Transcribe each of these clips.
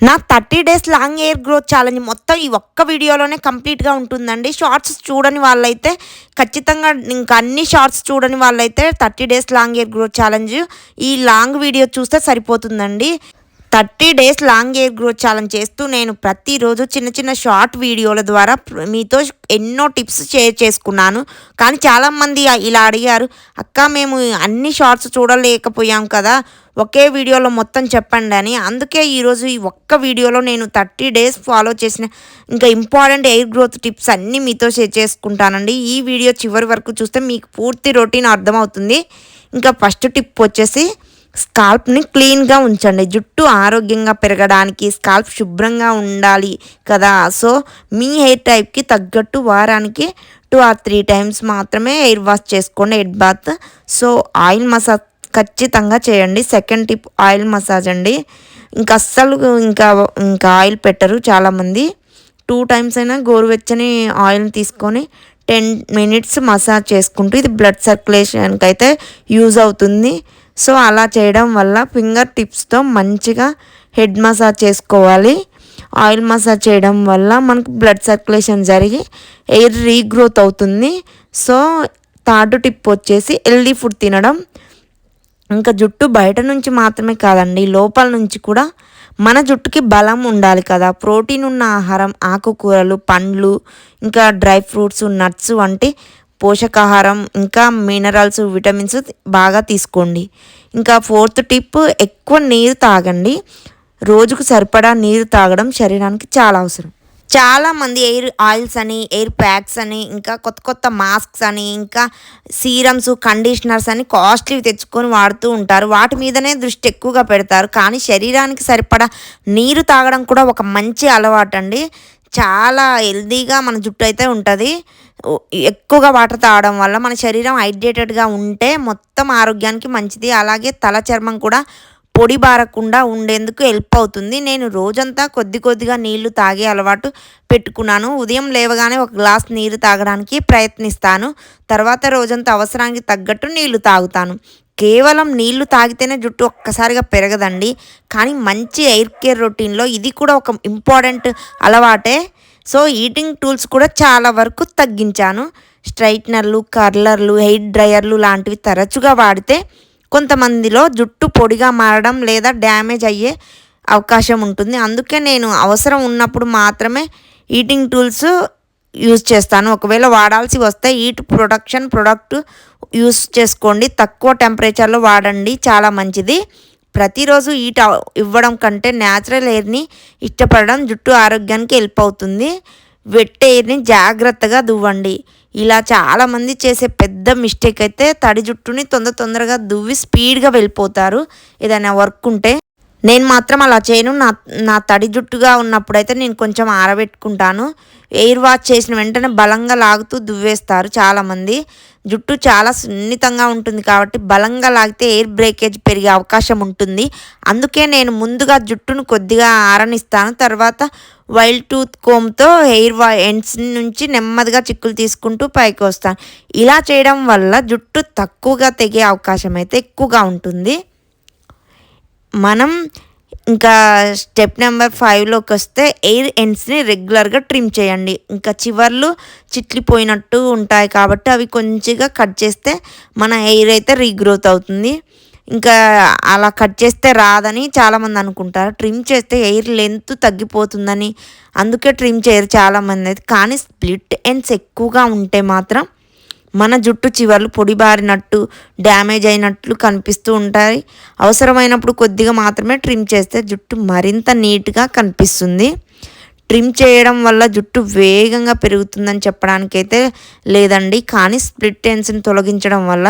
నా 30 days long hair growth challenge మొత్తం ఈ ఒక్క వీడియోలోనే కంప్లీట్‌గా ఉంటుందండి. షార్ట్స్ చూడని వాళ్ళైతే ఖచ్చితంగా ఇంకా అన్ని షార్ట్స్ చూడని వాళ్ళైతే 30 days long hair growth challenge ఈ లాంగ్ వీడియో చూస్తే సరిపోతుందండి. 30 days long hair growth challenge చేస్తూ నేను ప్రతిరోజు చిన్న చిన్న షార్ట్ వీడియోల ద్వారా మీతో ఎన్నో టిప్స్ షేర్ చేసుకున్నాను. కానీ చాలామంది ఇలా అడిగారు, అక్క మేము అన్ని షార్ట్స్ చూడలేకపోయాం కదా, ఒకే వీడియోలో మొత్తం చెప్పండి అని. అందుకే ఈరోజు ఈ ఒక్క వీడియోలో నేను 30 డేస్ ఫాలో చేసిన ఇంకా ఇంపార్టెంట్ హెయిర్ గ్రోత్ టిప్స్ అన్నీ మీతో షేర్ చేసుకుంటానండి. ఈ వీడియో చివరి వరకు చూస్తే మీకు పూర్తి రొటీన్ అర్థమవుతుంది. ఇంకా ఫస్ట్ టిప్ వచ్చేసి స్కాల్ప్ని క్లీన్గా ఉంచండి. జుట్టు ఆరోగ్యంగా పెరగడానికి స్కాల్ప్ శుభ్రంగా ఉండాలి కదా. సో మీ హెయిర్ టైప్కి తగ్గట్టు వారానికి 2 or 3 టైమ్స్ మాత్రమే హెయిర్ వాష్ చేసుకోండి, head bath. So oil massage ఖచ్చితంగా చేయండి. సెకండ్ టిప్ ఆయిల్ మసాజ్ అండి. ఇంకా అస్సలు ఇంకా ఆయిల్ పెట్టరు చాలామంది. 2 టైమ్స్ అయినా గోరువెచ్చని ఆయిల్ని తీసుకొని 10 minutes మసాజ్ చేసుకుంటూ, ఇది బ్లడ్ సర్క్యులేషన్కి అయితే యూజ్ అవుతుంది. సో అలా చేయడం వల్ల ఫింగర్ టిప్స్తో మంచిగా హెడ్ మసాజ్ చేసుకోవాలి. ఆయిల్ మసాజ్ చేయడం వల్ల మనకు బ్లడ్ సర్క్యులేషన్ జరిగి హెయిర్ రీగ్రోత్ అవుతుంది. సో థర్డ్ టిప్ వచ్చేసి హెల్దీ ఫుడ్ తినడం. ఇంకా జుట్టు బయట నుంచి మాత్రమే కాదండి, లోపల నుంచి కూడా మన జుట్టుకి బలం ఉండాలి కదా. ప్రోటీన్ ఉన్న ఆహారం, ఆకుకూరలు, పండ్లు, ఇంకా డ్రై ఫ్రూట్స్, నట్స్ వంటి పోషకాహారం, ఇంకా మినరల్స్, విటమిన్స్ బాగా తీసుకోండి. ఇంకా ఫోర్త్ టిప్ ఎక్కువ నీరు తాగండి. రోజుకు సరిపడా నీరు తాగడం శరీరానికి చాలా అవసరం. చాలామంది ఎయిర్ ఆయిల్స్ అని, ఎయిర్ ప్యాక్స్ అని, ఇంకా కొత్త కొత్త మాస్క్స్ అని, ఇంకా సీరమ్స్, కండిషనర్స్ అని కాస్ట్లీ తెచ్చుకొని వాడుతూ ఉంటారు. వాటి మీదనే దృష్టి ఎక్కువగా పెడతారు. కానీ శరీరానికి సరిపడా నీరు తాగడం కూడా ఒక మంచి అలవాటు అండి. చాలా హెల్దీగా మన జుట్టు అయితే ఉంటుంది. ఎక్కువగా వాటర్ తాగడం వల్ల మన శరీరం హైడ్రేటెడ్గా ఉంటే మొత్తం ఆరోగ్యానికి మంచిది. అలాగే తల చర్మం కూడా పొడి బారకుండా ఉండేందుకు హెల్ప్ అవుతుంది. నేను రోజంతా కొద్దిగా నీళ్లు తాగే అలవాటు పెట్టుకున్నాను. ఉదయం లేవగానే ఒక గ్లాస్ నీరు తాగడానికి ప్రయత్నిస్తాను. తర్వాత రోజంతా అవసరానికి తగ్గట్టు నీళ్లు తాగుతాను. కేవలం నీళ్లు తాగితేనే జుట్టు ఒక్కసారిగా పెరగదండి. కానీ మంచి హెయిర్ కేర్ రొటీన్లో ఇది కూడా ఒక ఇంపార్టెంట్ అలవాటే. సో ఈటింగ్ టూల్స్ కూడా చాలా వరకు తగ్గించాను. స్ట్రైట్నర్లు, కర్లర్లు, హెయిర్ డ్రయర్లు లాంటివి తరచుగా వాడితే కొంతమందిలో జుట్టు పొడిగా మారడం లేదా డ్యామేజ్ అయ్యే అవకాశం ఉంటుంది. అందుకే నేను అవసరం ఉన్నప్పుడు మాత్రమే ఈటింగ్ టూల్స్ యూజ్ చేస్తాను. ఒకవేళ వాడాల్సి వస్తే హీట్ ప్రొటెక్షన్ ప్రోడక్ట్ యూజ్ చేసుకోండి. తక్కువ టెంపరేచర్లో వాడండి, చాలా మంచిది. ప్రతిరోజు హీట్ ఇవ్వడం కంటే న్యాచురల్ ఎయిర్ని ఇష్టపడడం జుట్టు ఆరోగ్యానికి హెల్ప్ అవుతుంది. వెట్ ఎయిర్ని జాగ్రత్తగా దువ్వండి. ఇలా చాలామంది చేసే పెద్ద మిస్టేక్ అయితే తడి జుట్టుని తొందరగా దువ్వి స్పీడ్గా వెళ్ళిపోతారు ఏదైనా వర్క్ ఉంటే. నేను మాత్రం అలా చేయను. నా తడి జుట్టుగా ఉన్నప్పుడైతే నేను కొంచెం ఆరబెట్టుకుంటాను. ఎయిర్ వాష్ చేసిన వెంటనే బలంగా లాగుతూ దువ్వేస్తారు చాలామంది. జుట్టు చాలా సున్నితంగా ఉంటుంది కాబట్టి బలంగా లాగితే ఎయిర్ బ్రేకేజ్ పెరిగే అవకాశం ఉంటుంది. అందుకే నేను ముందుగా జుట్టును కొద్దిగా ఆరనిస్తాను. తర్వాత వైల్డ్ టూత్ కోమ్తో హెయిర్ ఎండ్స్ నుంచి నెమ్మదిగా చిక్కులు తీసుకుంటూ పైకి వస్తాను. ఇలా చేయడం వల్ల జుట్టు తక్కువగా తెగే అవకాశం అయితే ఎక్కువగా ఉంటుంది. మనం ఇంకా స్టెప్ నెంబర్ 5లోకి వస్తే ఎయిర్ ఎండ్స్ని రెగ్యులర్గా ట్రిమ్ చేయండి. ఇంకా చివర్లు చిట్లిపోయినట్టు ఉంటాయి కాబట్టి అవి కొంచెంగా కట్ చేస్తే మన హెయిర్ అయితే రీగ్రోత్ అవుతుంది. ఇంకా అలా కట్ చేస్తే రాదని చాలామంది అనుకుంటారు. ట్రిమ్ చేస్తే హెయిర్ లెంత్ తగ్గిపోతుందని అందుకే ట్రిమ్ చేయరు చాలామంది అయితే. కానీ స్ప్లిట్ ఎండ్స్ ఎక్కువగా ఉంటే మాత్రం మన జుట్టు చివర్లు పొడిబారినట్టు, డ్యామేజ్ అయినట్లు కనిపిస్తూ ఉంటాయి. అవసరమైనప్పుడు కొద్దిగా మాత్రమే ట్రిమ్ చేస్తే జుట్టు మరింత నీట్గా కనిపిస్తుంది. ట్రిమ్ చేయడం వల్ల జుట్టు వేగంగా పెరుగుతుందని చెప్పడానికైతే లేదండి. కానీ స్ప్లిట్ ఎండ్స్ని తొలగించడం వల్ల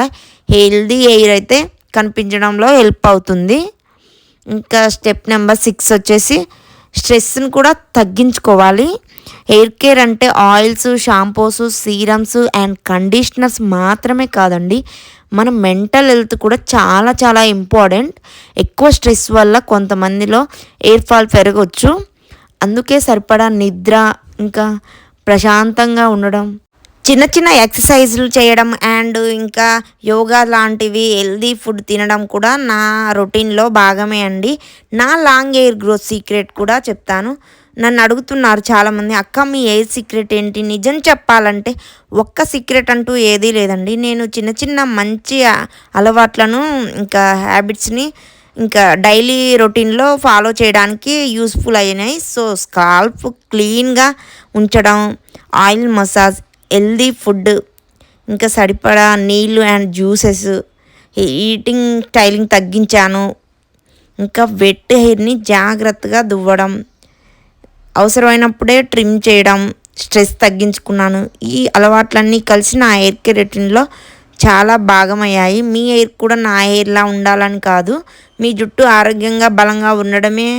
హెల్దీ హెయిర్ అయితే కనిపించడంలో హెల్ప్ అవుతుంది. ఇంకా స్టెప్ నెంబర్ 6 వచ్చేసి స్ట్రెస్ని కూడా తగ్గించుకోవాలి. హెయిర్ కేర్ అంటే oils, shampoos, serums and conditioners మాత్రమే కాదండి, మన మెంటల్ హెల్త్ కూడా చాలా చాలా ఇంపార్టెంట్. ఎక్కువ స్ట్రెస్ వల్ల కొంతమందిలో హెయిర్ ఫాల్ పెరగవచ్చు. అందుకే సరిపడా నిద్ర, ఇంకా ప్రశాంతంగా ఉండడం చిన్న చిన్న ఎక్సర్సైజులు చేయడం అండ్ ఇంకా యోగా లాంటివి హెల్దీ ఫుడ్ తినడం కూడా నా రొటీన్లో భాగమే అండి. నా లాంగ్ హెయిర్ గ్రోత్ సీక్రెట్ కూడా చెప్తాను. నన్ను అడుగుతున్నారు చాలామంది, అక్క మీ హెయిర్ సీక్రెట్ ఏంటి? నిజం చెప్పాలంటే ఒక్క సీక్రెట్ అంటూ ఏదీ లేదండి. నేను చిన్న చిన్న మంచి అలవాట్లను ఇంకా హ్యాబిట్స్ని ఇంకా డైలీ రొటీన్లో ఫాలో చేయడానికి యూస్ఫుల్ అయినాయి. సో స్కాల్ప్ క్లీన్గా ఉంచడం, ఆయిల్ మసాజ్, హెల్దీ ఫుడ్, ఇంకా సరిపడా నీళ్ళు అండ్ జ్యూసెస్, ఈటింగ్ స్టైలింగ్ తగ్గించాను. ఇంకా వెట్ హెయిర్ని జాగ్రత్తగా దువ్వడం, అవసరమైనప్పుడే ట్రిమ్ చేయడం, స్ట్రెస్ తగ్గించుకున్నాను. ఈ అలవాట్లన్నీ కలిసి నా హెయిర్ కేర్ రొటీన్లో చాలా భాగమయ్యాయి. మీ హెయిర్ కూడా నా హెయిర్లా ఉండాలని కాదు, మీ జుట్టు ఆరోగ్యంగా బలంగా ఉండడమే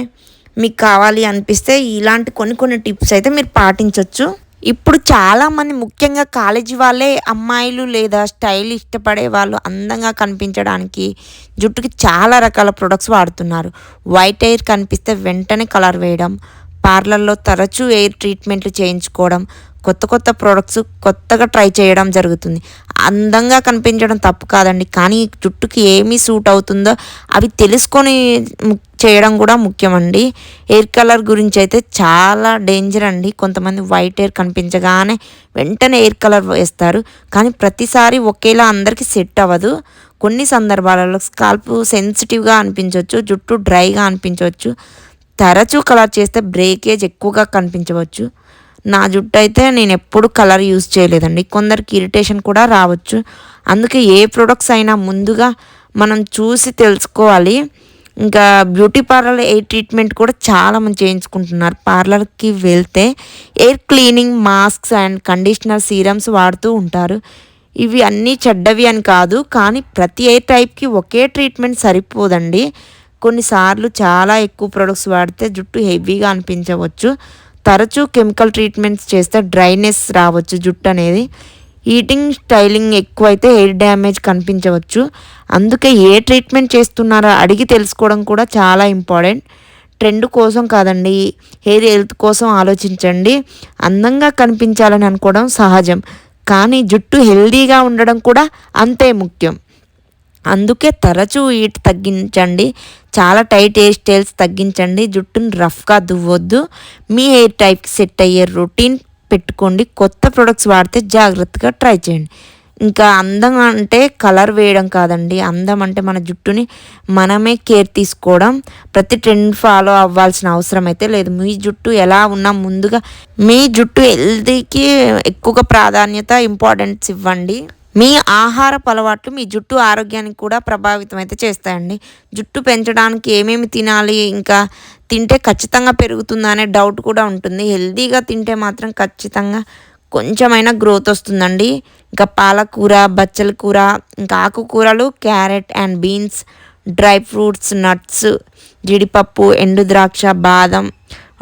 మీకు కావాలి అనిపిస్తే ఇలాంటి కొన్ని టిప్స్ అయితే మీరు పాటించవచ్చు. ఇప్పుడు చాలామంది ముఖ్యంగా కాలేజీ వాళ్ళే అమ్మాయిలు లేదా స్టైల్ ఇష్టపడే వాళ్ళు అందంగా కనిపించడానికి జుట్టుకి చాలా రకాల ప్రొడక్ట్స్ వాడుతున్నారు. వైట్ హెయిర్ కనిపిస్తే వెంటనే కలర్ వేయడం, పార్లర్లో తరచూ హెయిర్ ట్రీట్మెంట్లు చేయించుకోవడం, కొత్త ప్రోడక్ట్స్ కొత్తగా ట్రై చేయడం జరుగుతుంది. అందంగా కనిపించడం తప్పు కాదండి, కానీ జుట్టుకి ఏమి సూట్ అవుతుందో అవి తెలుసుకొని చేయడం కూడా ముఖ్యమండి. హెయిర్ కలర్ గురించి అయితే చాలా డేంజర్ అండి. కొంతమంది వైట్ హెయిర్ కనిపించగానే వెంటనే హెయిర్ కలర్ వేస్తారు, కానీ ప్రతిసారి ఒకేలా అందరికీ సెట్ అవ్వదు. కొన్ని సందర్భాలలో స్కాల్ప్ సెన్సిటివ్గా అనిపించవచ్చు, జుట్టు డ్రైగా అనిపించవచ్చు, తరచూ కలర్ చేస్తే బ్రేకేజ్ ఎక్కువగా కనిపించవచ్చు. నా జుట్టు అయితే నేను ఎప్పుడు కలర్ యూజ్ చేయలేదండి. కొందరికి ఇరిటేషన్ కూడా రావచ్చు. అందుకే ఏ ప్రొడక్ట్స్ అయినా ముందుగా మనం చూసి తెలుసుకోవాలి. ఇంకా బ్యూటీ పార్లర్ హెయిర్ ట్రీట్మెంట్ కూడా చాలామంది చేయించుకుంటున్నారు. పార్లర్కి వెళ్తే hair cleaning masks and conditioner serums వాడుతూ ఉంటారు. ఇవి అన్నీ చెడ్డవి అని కాదు, కానీ ప్రతి హెయిర్ టైప్కి ఒకే ట్రీట్మెంట్ సరిపోదండి. కొన్నిసార్లు చాలా ఎక్కువ ప్రొడక్ట్స్ వాడితే జుట్టు హెవీగా అనిపించవచ్చు. తరచూ కెమికల్ ట్రీట్మెంట్స్ చేస్తే డ్రైనెస్ రావచ్చు జుట్టు అనేది. ఈటింగ్ స్టైలింగ్ ఎక్కువైతే హెయిర్ డ్యామేజ్ కనిపించవచ్చు. అందుకే ఏ ట్రీట్మెంట్ చేస్తున్నారో అడిగి తెలుసుకోవడం కూడా చాలా ఇంపార్టెంట్. ట్రెండ్ కోసం కాదండి, హెయిర్ హెల్త్ కోసం ఆలోచించండి. అందంగా కనిపించాలని అనుకోవడం సహజం, కానీ జుట్టు హెల్దీగా ఉండడం కూడా అంతే ముఖ్యం. అందుకే తరచూ హీట్ తగ్గించండి, చాలా టైట్ హెయిర్ స్టైల్స్ తగ్గించండి, జుట్టును రఫ్గా దువ్వొద్దు. మీ హెయిర్ టైప్కి సెట్ అయ్యే రొటీన్ పెట్టుకోండి. కొత్త ప్రొడక్ట్స్ వాడితే జాగ్రత్తగా ట్రై చేయండి. ఇంకా అందం అంటే కలర్ వేయడం కాదండి, అందం అంటే మన జుట్టుని మనమే కేర్ తీసుకోవడం. ప్రతి ట్రెండ్ ఫాలో అవ్వాల్సిన అవసరం అయితే లేదు. మీ జుట్టు ఎలా ఉన్నా ముందుగా మీ జుట్టు హెల్తీకి ఎక్కువగా ప్రాధాన్యత ఇంపార్టెన్స్ ఇవ్వండి. మీ ఆహారపు అలవాట్లు మీ జుట్టు ఆరోగ్యానికి కూడా ప్రభావితం అయితే చేస్తాయండి. జుట్టు పెంచడానికి ఏమేమి తినాలి, ఇంకా తింటే ఖచ్చితంగా పెరుగుతుందా అనే డౌట్ కూడా ఉంటుంది. హెల్తీగా తింటే మాత్రం ఖచ్చితంగా కొంచెమైనా గ్రోత్ వస్తుందండి. ఇంకా పాలకూర, బచ్చల కూర, ఇంకా ఆకుకూరలు, carrot and beans, dry fruits, nuts, జీడిపప్పు, ఎండు ద్రాక్ష, బాదం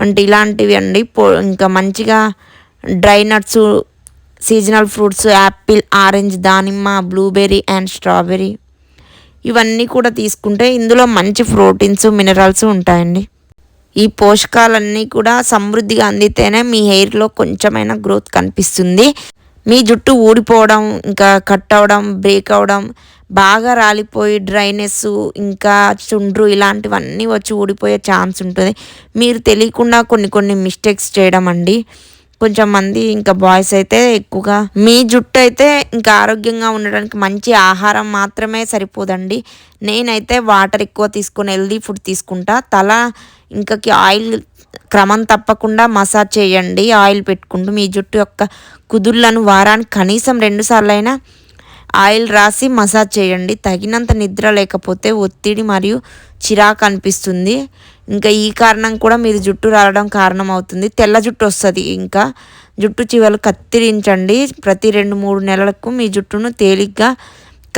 వంటి ఇలాంటివి అండి. ఇంకా మంచిగా dry nuts, seasonal fruits, Apple, orange, దానిమ్మ, బ్లూబెర్రీ అండ్ స్ట్రాబెర్రీ, ఇవన్నీ కూడా తీసుకుంటే ఇందులో మంచి ప్రోటీన్స్, మినరల్స్ ఉంటాయండి. ఈ పోషకాలన్నీ కూడా సమృద్ధిగా అందితేనే మీ హెయిర్లో కొంచెమైనా గ్రోత్ కనిపిస్తుంది. మీ జుట్టు ఊడిపోవడం, ఇంకా కట్ అవ్వడం, బ్రేక్ అవ్వడం, బాగా రాలిపోయి డ్రైనెస్, ఇంకా చుండ్రు ఇలాంటివన్నీ వచ్చి ఊడిపోయే ఛాన్స్ ఉంటుంది. మీరు తెలియకుండా కొన్ని మిస్టేక్స్ చేయడం అండి. కొంచెం మంది ఇంకా బాయ్స్ అయితే ఎక్కువగా మీ జుట్టు అయితే ఇంకా ఆరోగ్యంగా ఉండడానికి మంచి ఆహారం మాత్రమే సరిపోదండి. నేనైతే వాటర్ ఎక్కువ తీసుకొని హెల్దీ ఫుడ్ తీసుకుంటా. తల ఇంకకి ఆయిల్ క్రమం తప్పకుండా మసాజ్ చేయండి. ఆయిల్ పెట్టుకుంటూ మీ జుట్టు యొక్క కుదుళ్ళను వారానికి కనీసం 2 సార్లు అయినా ఆయిల్ రాసి మసాజ్ చేయండి. తగినంత నిద్ర లేకపోతే ఒత్తిడి మరియు చిరాకు అనిపిస్తుంది. ఇంకా ఈ కారణం కూడా మీరు జుట్టు రాలడం కారణం అవుతుంది. తెల్ల జుట్టు వస్తుంది. ఇంకా జుట్టు చివరలు కత్తిరించండి. ప్రతి 2-3 నెలలకు మీ జుట్టును తేలిగ్గా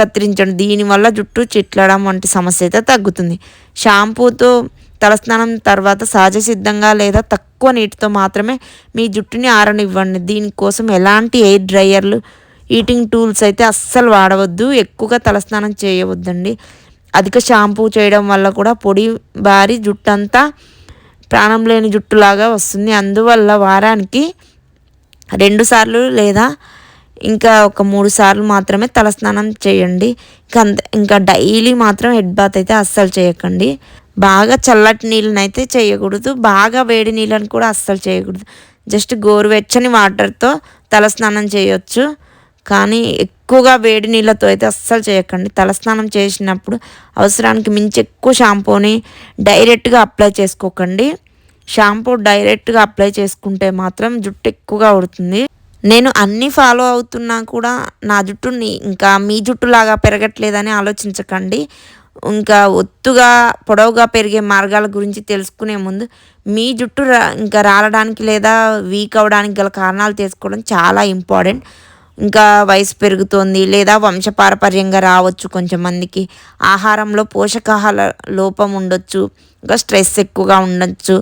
కత్తిరించండి. దీనివల్ల జుట్టు చిట్లడం వంటి సమస్య అయితే తగ్గుతుంది. షాంపూతో తలస్నానం తర్వాత సహజ సిద్ధంగా లేదా తక్కువ నీటితో మాత్రమే మీ జుట్టుని ఆరనివ్వండి. దీనికోసం ఎలాంటి హెయిర్ డ్రైయర్లు, హీటింగ్ టూల్స్ అయితే అస్సలు వాడవద్దు. ఎక్కువగా తలస్నానం చేయవద్దండి. అధిక షాంపూ చేయడం వల్ల కూడా పొడి బారి జుట్టు అంతా ప్రాణం లేని జుట్టులాగా వస్తుంది. అందువల్ల వారానికి 2 సార్లు లేదా ఇంకా ఒక 3 సార్లు మాత్రమే తలస్నానం చేయండి. ఇంకా డైలీ మాత్రం హెడ్ బాత్ అయితే అస్సలు చేయకండి. బాగా చల్లటి నీళ్ళనైతే చేయకూడదు, బాగా వేడి నీళ్ళని కూడా అస్సలు చేయకూడదు. జస్ట్ గోరువెచ్చని వాటర్తో తలస్నానం చేయొచ్చు, కానీ ఎక్కువగా వేడి నీళ్ళతో అయితే అస్సలు చేయకండి. తలస్నానం చేసినప్పుడు అవసరానికి మించి ఎక్కువ షాంపూని డైరెక్ట్గా అప్లై చేసుకోకండి. షాంపూ డైరెక్ట్గా అప్లై చేసుకుంటే మాత్రం జుట్టు ఎక్కువగా ఊడుతుంది. నేను అన్నీ ఫాలో అవుతున్నా కూడా నా జుట్టుని ఇంకా మీ జుట్టులాగా పెరగట్లేదని ఆలోచించకండి. ఇంకా ఒత్తుగా పొడవుగా పెరిగే మార్గాల గురించి తెలుసుకునే ముందు మీ జుట్టు ఇంకా రాలడానికి లేదా వీక్ అవ్వడానికి గల కారణాలు తెలుసుకోవడం చాలా ఇంపార్టెంట్. ఇంకా వయసు పెరుగుతోంది లేదా వంశపారపర్యంగా రావచ్చు, కొంచెంమందికి ఆహారంలో పోషకాహార లోపం ఉండొచ్చు, ఇంకా స్ట్రెస్ ఎక్కువగా ఉండొచ్చు,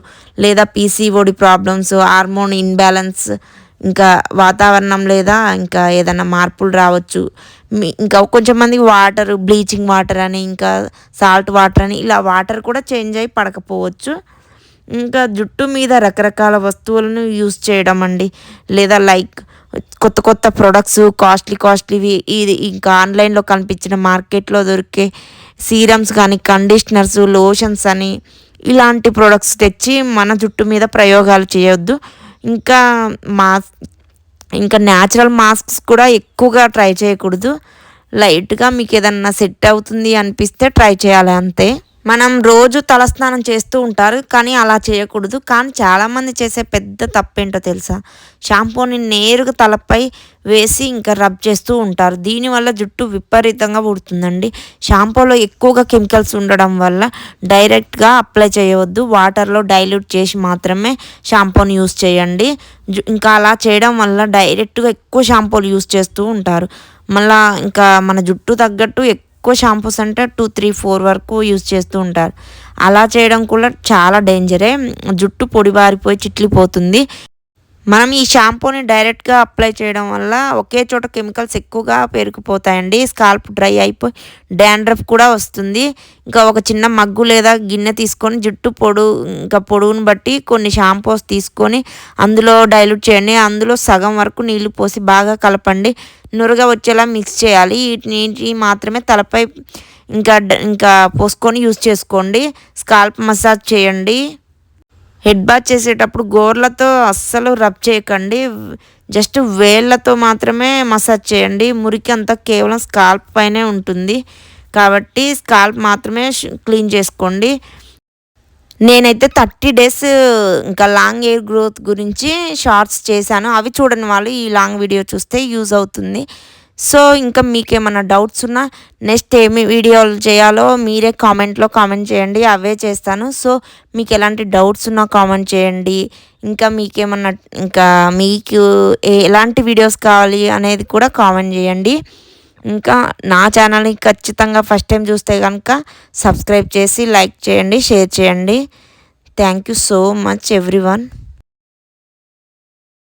లేదా పీసీఓడి ప్రాబ్లమ్స్, హార్మోన్ ఇన్బ్యాలెన్స్, ఇంకా వాతావరణం లేదా ఇంకా ఏదైనా మార్పులు రావచ్చు. ఇంకా కొంచెం మందికి వాటర్ బ్లీచింగ్ వాటర్ అని ఇంకా సాల్ట్ వాటర్ అని ఇలా వాటర్ కూడా చేంజ్ అయ్యి పడకపోవచ్చు. ఇంకా జుట్టు మీద రకరకాల వస్తువులను యూస్ చేయడం అండి, లేదా లైక్ కొత్త కొత్త ప్రొడక్ట్స్ కాస్ట్లీవి ఇది ఇంకా ఆన్లైన్లో కనిపించిన మార్కెట్లో దొరికే సీరమ్స్ కానీ కండిషనర్స్ లోషన్స్ అని ఇలాంటి ప్రొడక్ట్స్ తెచ్చి మన జుట్టు మీద ప్రయోగాలు చేయొద్దు. ఇంకా ఇంకా న్యాచురల్ మాస్క్స్ కూడా ఎక్కువగా ట్రై చేయకూడదు. లైట్గా మీకు ఏదన్నా సెట్ అవుతుంది అనిపిస్తే ట్రై చేయాలి అంతే. మనం రోజు తలస్నానం చేస్తూ ఉంటారు, కానీ అలా చేయకూడదు. కానీ చాలామంది చేసే పెద్ద తప్పేంటో తెలుసా? షాంపూని నేరుగా తలపై వేసి ఇంకా రబ్ చేస్తూ ఉంటారు. దీనివల్ల జుట్టు విపరీతంగా ఊడుతుందండి. షాంపూలో ఎక్కువగా కెమికల్స్ ఉండడం వల్ల డైరెక్ట్గా అప్లై చేయవద్దు. వాటర్లో డైల్యూట్ చేసి మాత్రమే షాంపూని యూస్ చేయండి. ఇంకా అలా చేయడం వల్ల డైరెక్ట్గా ఎక్కువ షాంపూలు యూస్ చేస్తూ ఉంటారు. మళ్ళీ ఇంకా మన జుట్టు తగ్గట్టు ఎక్కువ షాంపూస్ అంటే 2, 3, 4 వరకు యూజ్ చేస్తూ ఉంటారు. అలా చేయడం కూడా చాలా డేంజరే. జుట్టు పొడిబారిపోయి చిట్లిపోతుంది. మనం ఈ షాంపూని డైరెక్ట్గా అప్లై చేయడం వల్ల ఒకే చోట కెమికల్స్ ఎక్కువగా పేరుకుపోతాయండి. స్కాల్ప్ డ్రై అయిపోయి డాండ్రఫ్ కూడా వస్తుంది. ఇంకా ఒక చిన్న మగ్గు లేదా గిన్నె తీసుకొని జుట్టు పొడవును బట్టి కొన్ని షాంపూస్ తీసుకొని అందులో డైల్యూట్ చేయండి. అందులో సగం వరకు నీళ్లు పోసి బాగా కలపండి. నురగ వచ్చేలా మిక్స్ చేయాలి. ఈ నీటి మాత్రమే తలపై ఇంకా పోసుకొని యూజ్ చేసుకోండి. స్కాల్ప్ మసాజ్ చేయండి. హెడ్ బాత్ చేసేటప్పుడు గోర్లతో అస్సలు రబ్ చేయకండి, జస్ట్ వేళ్ళతో మాత్రమే మసాజ్ చేయండి. మురికి అంతా కేవలం స్కాల్ప్ పైనే ఉంటుంది కాబట్టి స్కాల్ప్ మాత్రమే క్లీన్ చేసుకోండి. నేనైతే 30 days ఇంకా లాంగ్ హెయిర్ గ్రోత్ గురించి షార్ట్స్ చేశాను. అవి చూడని వాళ్ళు ఈ లాంగ్ వీడియో చూస్తే యూజ్ అవుతుంది. సో ఇంకా మీకేమన్నా డౌట్స్ ఉన్నా నెక్స్ట్ ఏమి వీడియోలు చేయాలో మీరే కామెంట్లో కామెంట్ చేయండి, అవే చేస్తాను. సో మీకు ఎలాంటి డౌట్స్ ఉన్నా కామెంట్ చేయండి. ఇంకా మీకేమన్నా మీకు ఎలాంటి వీడియోస్ కావాలి అనేది కూడా కామెంట్ చేయండి. ఇంకా నా ఛానల్ని ఖచ్చితంగా ఫస్ట్ టైం చూస్తే కనుక సబ్స్క్రైబ్ చేసి లైక్ చేయండి, షేర్ చేయండి. Thank you so much everyone.